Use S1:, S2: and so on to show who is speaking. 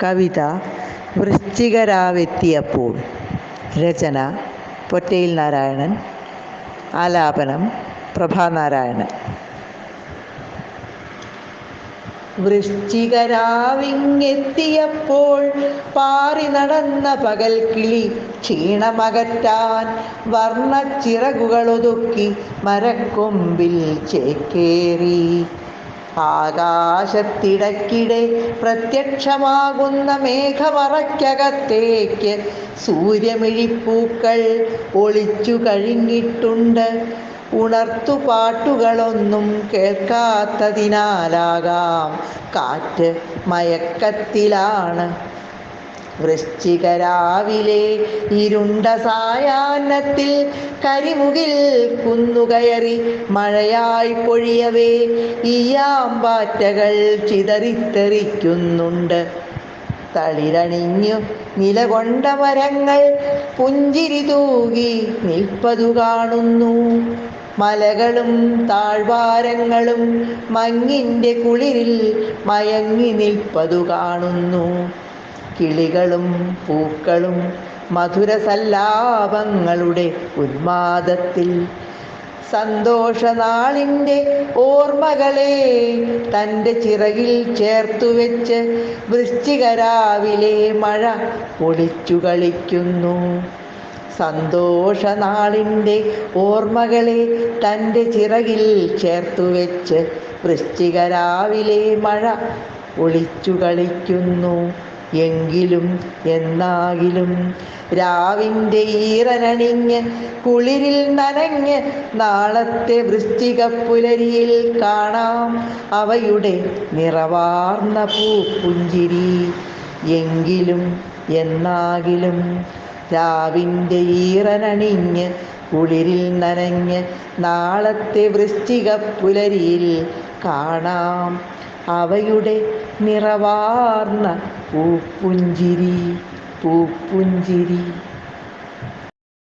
S1: കവിത വൃശ്ചികരാവെത്തിയപ്പോൾ. രചന പൊറ്റയിൽ നാരായണൻ. ആലാപനം പ്രഭാനാരായണൻ. വൃശ്ചികരാവിങ്ങെത്തിയപ്പോൾ പാറി നടന്ന പകൽക്കിളി ക്ഷീണമകറ്റാൻ വർണ്ണച്ചിറകുകളൊതുക്കി മരക്കൊമ്പിൽ ചേക്കേറി. ആകാശത്തിടയ്ക്കിടെ പ്രത്യക്ഷമാകുന്ന മേഘമറയ്ക്കകത്തേക്ക് സൂര്യമിഴിപ്പൂക്കൾ ഒളിച്ചു കഴിഞ്ഞിട്ടുണ്ട്. ഉണർത്തുപാട്ടുകളൊന്നും കേൾക്കാത്തതിനാലാകാം കാറ്റ് മയക്കത്തിലാണ്. വൃശ്ചികരാവിലെ ഇരുണ്ട സായാഹ്നത്തിൽ കരിമുകിൽ കുന്നുകയറി മഴയായി പൊഴിയവേ ഈയാമ്പാറ്റകൾ ചിതറിത്തെറിക്കുന്നുണ്ട്. തളിരണിഞ്ഞു നിലകൊണ്ട മരങ്ങൾ പുഞ്ചിരി തൂകി നിൽപ്പതു കാണുന്നു. മലകളും താഴ്വാരങ്ങളും മഞ്ഞിൻ്റെ കുളിരിൽ മയങ്ങി നിൽപ്പതു കാണുന്നു. കിളികളും പൂക്കളും മധുരസല്ലാപങ്ങളുടെ ഉന്മാദത്തിൽ സന്തോഷനാളിൻ്റെ ഓർമ്മകളെ തൻ്റെ ചിറകിൽ ചേർത്തുവെച്ച് വൃശ്ചികരാവിലെ മഴ ഒളിച്ചു കളിക്കുന്നു. സന്തോഷനാളിൻ്റെ ഓർമ്മകളെ തൻ്റെ ചിറകിൽ ചേർത്തുവെച്ച് വൃശ്ചികരാവിലെ മഴ ഒളിച്ചു കളിക്കുന്നു. എങ്കിലും എന്നാകിലും രാവിൻ്റെ ഈറനണിഞ്ഞ് കുളിരിൽ നനഞ്ഞ് നാളത്തെ വൃശ്ചികപ്പുലരിയിൽ കാണാം അവയുടെ നിറവാർന്ന പൂപ്പുഞ്ചിരി. എങ്കിലും എന്നാകിലും രാവിൻ്റെ ഈറനണിഞ്ഞ് കുളിരിൽ നനഞ്ഞ് നാളത്തെ വൃശ്ചികപ്പുലരിയിൽ കാണാം അവയുടെ നിറവാർന്ന പൂപ്പുഞ്ചിരി.